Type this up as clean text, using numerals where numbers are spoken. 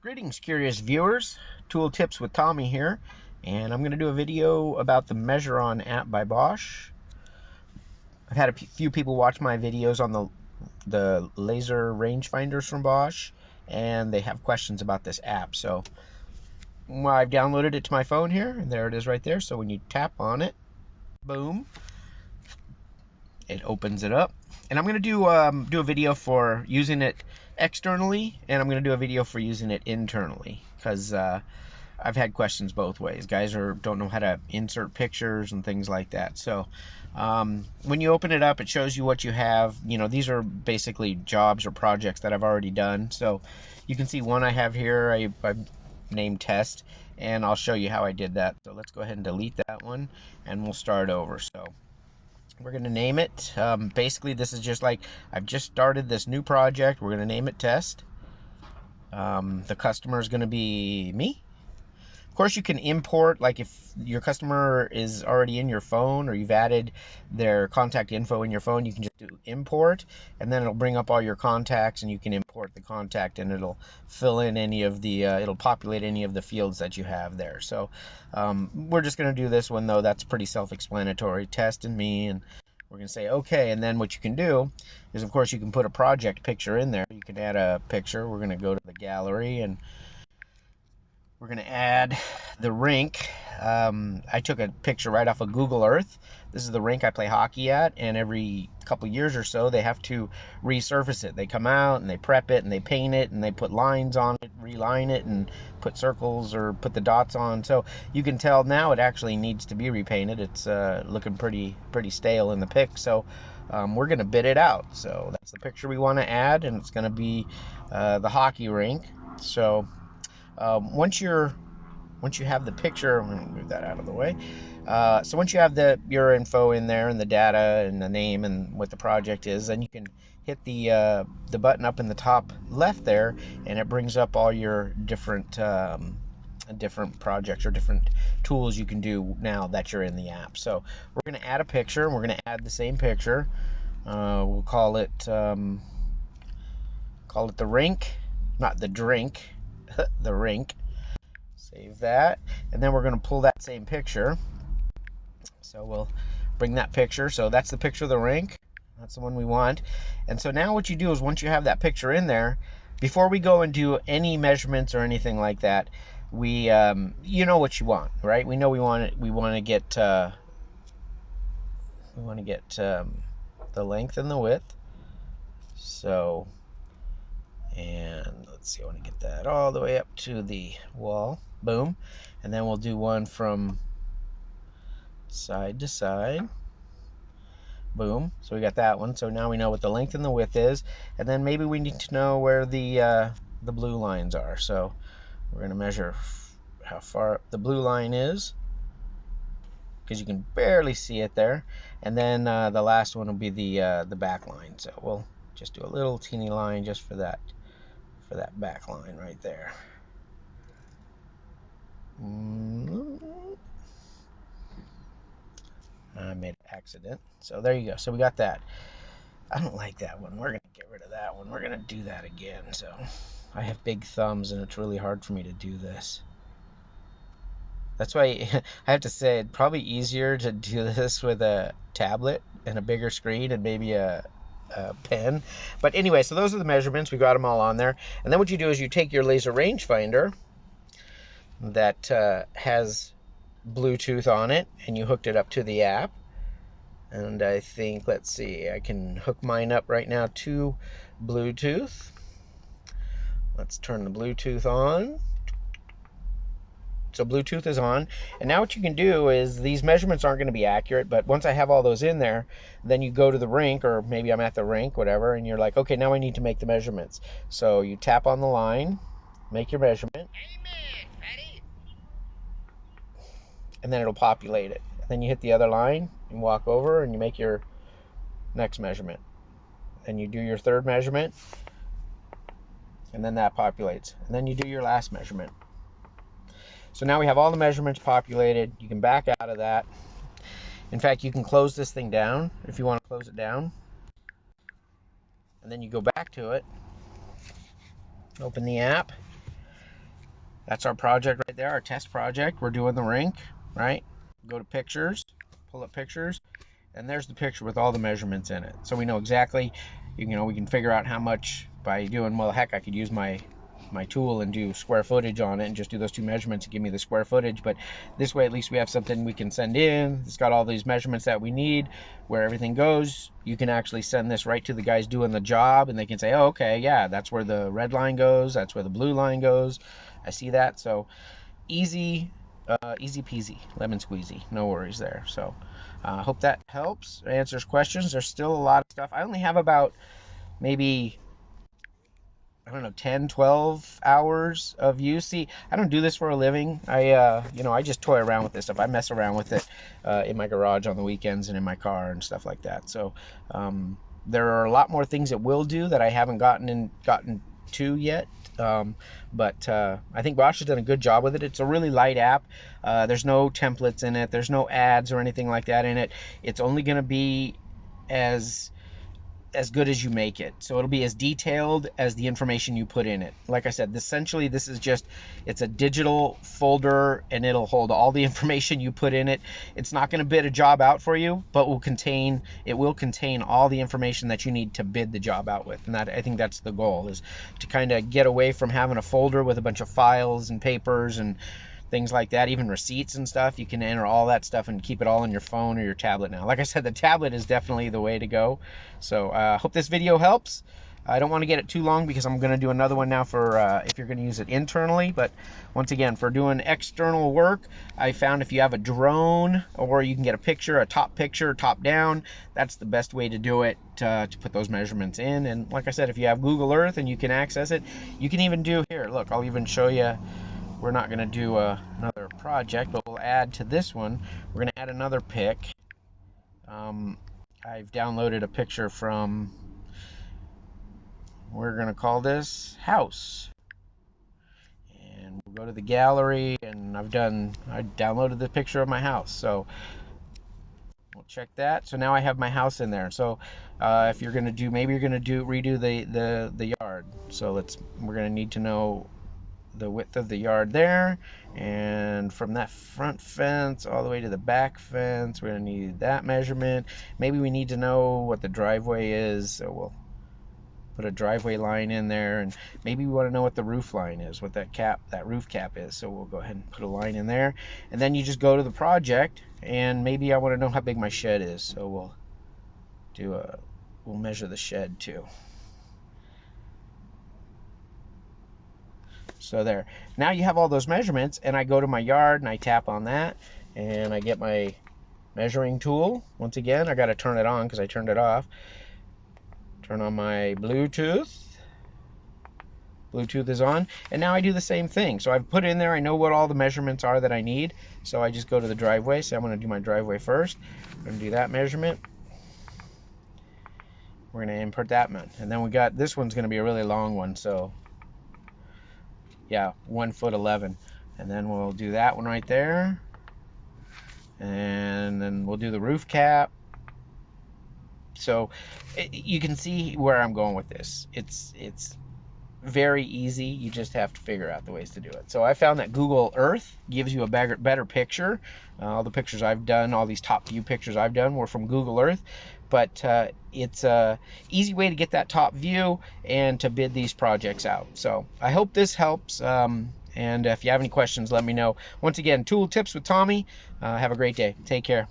Greetings, curious viewers. Tool Tips with Tommy here, and I'm going to do a video about the Measure On app by Bosch. I've had a few people watch my videos on the laser rangefinders from Bosch, and they have questions about this app. So I've downloaded it to my phone here, and there it is right there. So when you tap on it, boom, it opens it up. And I'm going to do a video for using it externally, and I'm going to do a video for using it internally, because I've had questions both ways. Guys don't know how to insert pictures and things like that. So when you open it up, it shows you what you have. You know, these are basically jobs or projects that I've already done. So you can see one I have here. I've named test, and I'll show you how I did that. So let's go ahead and delete that one, and we'll start over. So we're going to name it. Basically, this is just like I've just started this new project. We're going to name it test. The customer is going to be me. Of course, you can import, like if your customer is already in your phone or you've added their contact info in your phone, you can just do import, and then it'll bring up all your contacts, and you can import the contact, and it'll fill in any of the, it'll populate any of the fields that you have there. So we're just going to do this one, though. That's pretty self-explanatory. Test and me, and we're going to say okay. And then what you can do is, of course, you can put a project picture in there. You can add a picture. We're going to go to the gallery, and we're going to add the rink. I took a picture right off of Google Earth. This is the rink I play hockey at, and every couple years or so they have to resurface it. They come out and they prep it and they paint it and they put lines on it, reline it, and put circles or put the dots on. So you can tell now it actually needs to be repainted. It's looking pretty stale in the pic. So we're going to bid it out. So that's the picture we want to add, and it's going to be the hockey rink. So once you have the picture, I'm going to move that out of the way. So once you have your info in there and the data and the name and what the project is, then you can hit the button up in the top left there, and it brings up all your different projects or different tools you can do now that you're in the app. So we're going to add a picture, and we're going to add the same picture. We'll call it the rink, not the drink. The rink. Save that, and then we're going to pull that same picture. So we'll bring that picture. So that's the picture of the rink. That's the one we want. And so now what you do is, once you have that picture in there, before we go and do any measurements or anything like that, we you know what you want, right? We know we want to get the length and the width. So, and let's see, I want to get that all the way up to the wall. Boom. And then we'll do one from side to side. Boom. So we got that one. So now we know what the length and the width is. And then maybe we need to know where the blue lines are. So we're going to measure how far the blue line is, because you can barely see it there. And then the last one will be the back line. So we'll just do a little teeny line just for that back line right there. I made an accident. So there you go. So we got that. I don't like that one. We're going to get rid of that one. We're going to do that again. So I have big thumbs, and it's really hard for me to do this. That's why I have to say it's probably easier to do this with a tablet and a bigger screen and maybe a pen. But anyway, so those are the measurements. We got them all on there. And then what you do is you take your laser rangefinder that has Bluetooth on it, and you hooked it up to the app. And I think, let's see, I can hook mine up right now to Bluetooth. Let's turn the Bluetooth on. So Bluetooth is on. And now what you can do is, these measurements aren't going to be accurate, but once I have all those in there, then you go to the rink, or maybe I'm at the rink, whatever, and you're like, okay, now I need to make the measurements. So you tap on the line, make your measurement, and then it'll populate it. And then you hit the other line and walk over, and you make your next measurement. And you do your third measurement, and then that populates. And then you do your last measurement. So now we have all the measurements populated. You can back out of that. In fact, you can close this thing down if you want to close it down. And then you go back to it, open the app, That's our project right there, our test project. We're doing the rink, right? Go to pictures, pull up pictures, and there's the picture with all the measurements in it. So we know exactly, we can figure out how much by doing, well, heck, I could use my tool and do square footage on it and just do those two measurements and give me the square footage. But this way, at least we have something we can send in. It's got all these measurements that we need, where everything goes. You can actually send this right to the guys doing the job, and they can say, oh, okay, yeah, that's where the red line goes, that's where the blue line goes. I see that. So easy, easy peasy, lemon squeezy, no worries there. So I hope that helps, answers questions. There's still a lot of stuff. I only have about maybe, I don't know, 10, 12 hours of use. See, I don't do this for a living. I just toy around with this stuff. I mess around with it in my garage on the weekends and in my car and stuff like that. So there are a lot more things it will do that I haven't gotten to yet. But I think Bosch has done a good job with it. It's a really light app. There's no templates in it. There's no ads or anything like that in it. It's only going to be as good as you make it. So it'll be as detailed as the information you put in it. Like I said, essentially this is just, it's a digital folder and it'll hold all the information you put in it. It's not going to bid a job out for you, but it will contain all the information that you need to bid the job out with. And I think that's the goal, is to kind of get away from having a folder with a bunch of files and papers and things like that, even receipts and stuff. You can enter all that stuff and keep it all on your phone or your tablet now. Like I said, the tablet is definitely the way to go. So I hope this video helps. I don't want to get it too long because I'm going to do another one now for if you're going to use it internally. But once again, for doing external work, I found if you have a drone or you can get a picture, a top picture, top down, that's the best way to do it, to put those measurements in. And like I said, if you have Google Earth and you can access it, you can even do, here, look, I'll even show you. We're not going to do another project, but we'll add to this one. We're going to add another pic. I've downloaded a picture from, we're going to call this house. And we'll go to the gallery, and I downloaded the picture of my house. So we'll check that. So now I have my house in there. So if you're going to do, maybe you're going to redo the yard. So we're going to need to know the width of the yard there, and from that front fence all the way to the back fence we're going to need that measurement. Maybe we need to know what the driveway is, so we'll put a driveway line in there. And maybe we want to know what the roof line is, what that roof cap is, so we'll go ahead and put a line in there. And then you just go to the project, and maybe I want to know how big my shed is, so we'll measure the shed too. So there. Now you have all those measurements, and I go to my yard and I tap on that, and I get my measuring tool. Once again, I got to turn it on because I turned it off. Turn on my Bluetooth. Bluetooth is on, and now I do the same thing. So I've put in there, I know what all the measurements are that I need. So I just go to the driveway. So I'm going to do my driveway first. I'm going to do that measurement. We're going to input that one, and then we got, this one's going to be a really long one, so yeah, 1'11", and then we'll do that one right there, and then we'll do the roof cap. So you can see where I'm going with this. It's very easy. You just have to figure out the ways to do it. So I found that Google Earth gives you a better picture. All the pictures I've done, all these top view pictures I've done were from Google Earth, but it's a easy way to get that top view and to bid these projects out. So I hope this helps. And if you have any questions, let me know. Once again, Tool Tips with Tommy. Have a great day. Take care.